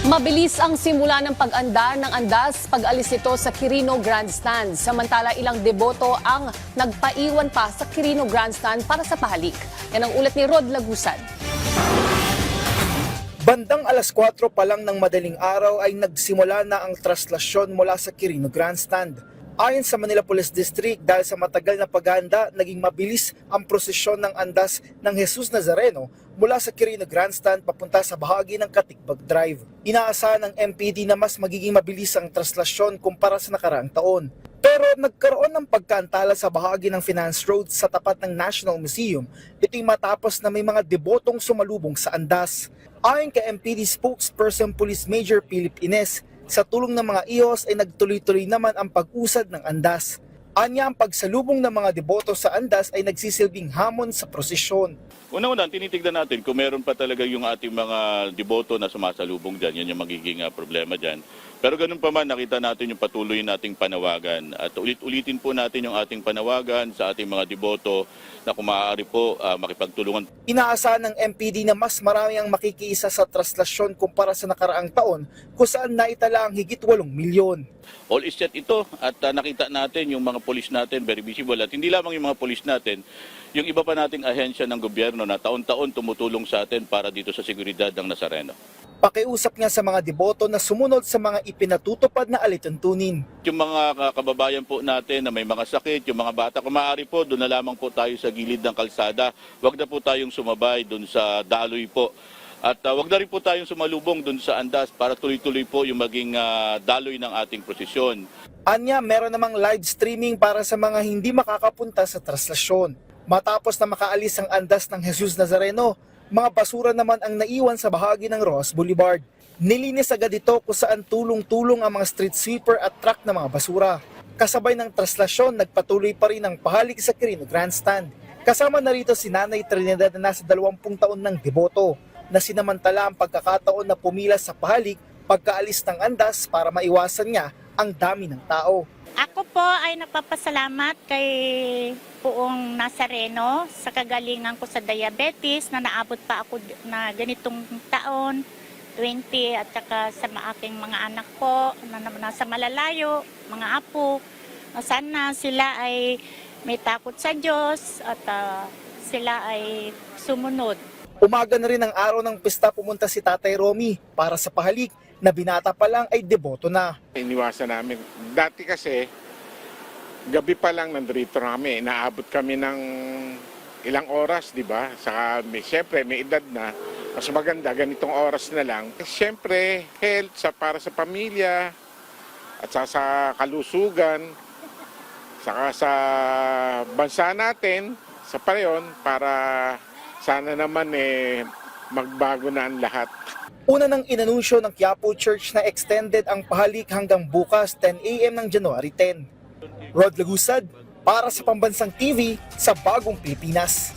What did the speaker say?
Mabilis ang simula ng pag-andar ng andas pag-alis nito sa Quirino Grandstand. Samantala ilang deboto ang nagpaiwan pa sa Quirino Grandstand para sa pahalik. Yan ang ulat ni Rod Lagusad. Bandang alas 4 pa lang ng madaling araw ay nagsimula na ang traslasyon mula sa Quirino Grandstand. Ayon sa Manila Police District, dahil sa matagal na paghahanda, naging mabilis ang prosesyon ng andas ng Jesus Nazareno mula sa Quirino Grandstand papunta sa bahagi ng Katigbag Drive. Inaasahan ng MPD na mas magiging mabilis ang traslasyon kumpara sa nakaraang taon. Pero nagkaroon ng pagkaantala sa bahagi ng Finance Road sa tapat ng National Museum. Ito'y matapos na may mga debotong sumalubong sa andas. Ayon kay MPD spokesperson Police Major Philip Ines, sa tulong ng mga IOS ay nagtuloy-tuloy naman ang pag-usad ng andas. Anya, ang pagsalubong ng mga deboto sa andas ay nagsisilbing hamon sa prosesyon. Una-una, tinitignan natin kung meron pa talaga yung ating mga deboto na sumasalubong dyan. Yan yung magiging problema dyan. Pero ganun pa man, nakita natin yung patuloy nating panawagan. At ulit-ulitin po natin yung ating panawagan sa ating mga deboto na kung maaari po makipagtulungan. Inaasahan ng MPD na mas marami ang makikiisa sa traslasyon kumpara sa nakaraang taon kung saan naitala ang higit 8 milyon. All is set ito at nakita natin yung mga polis natin very visible at hindi lamang yung mga polis natin, yung iba pa nating ahensya ng gobyerno na taon-taon tumutulong sa atin para dito sa seguridad ng Nazareno. Pakiusap niya sa mga deboto na sumunod sa mga ipinatutupad na alituntunin. Yung mga kababayan po natin na may mga sakit, yung mga bata, kung maaari po, doon na lamang po tayo sa gilid ng kalsada. Huwag na po tayong sumabay doon sa daloy po. At huwag na rin po tayong sumalubong doon sa andas para tuloy-tuloy po yung maging daloy ng ating prosesyon. Anya, meron namang live streaming para sa mga hindi makakapunta sa traslasyon. Matapos na makaalis ang andas ng Jesus Nazareno, mga basura naman ang naiwan sa bahagi ng Rojas Boulevard. Nilinis agad ito kung saan tulong-tulong ang mga street sweeper at truck na mga basura. Kasabay ng traslasyon, nagpatuloy pa rin ang pahalik sa Quirino Grandstand. Kasama na rito si Nanay Trinidad na nasa 20 taon ng deboto, na sinamantala ang pagkakataon na pumila sa pahalik pagkaalis ng andas para maiwasan niya ang dami ng tao. Ako po ay nagpapasalamat kay Poong Nazareno sa kagalingan ko sa diabetes na naabot pa ako na ganitong taon, 20, at saka sa aking mga anak po na nasa malalayo, mga apo. Sana sila ay may takot sa Diyos at sila ay sumunod. Umaga na rin ang araw ng pista pumunta si Tatay Romy para sa pahalik na binata pa lang ay deboto na. Iniwasan namin. Dati kasi, gabi pa lang nandito kami. Naabot kami ng ilang oras, di ba? Saka siyempre may edad na. Mas maganda, ganitong oras na lang. Siyempre, health para sa pamilya at sa kalusugan, saka sa bansa natin, sa pareon, para sana naman magbago na ang lahat. Una nang inanunsyo ng Quiapo Church na extended ang pahalik hanggang bukas 10 a.m. ng January 10. Rod Lagusad para sa Pambansang TV sa Bagong Pilipinas.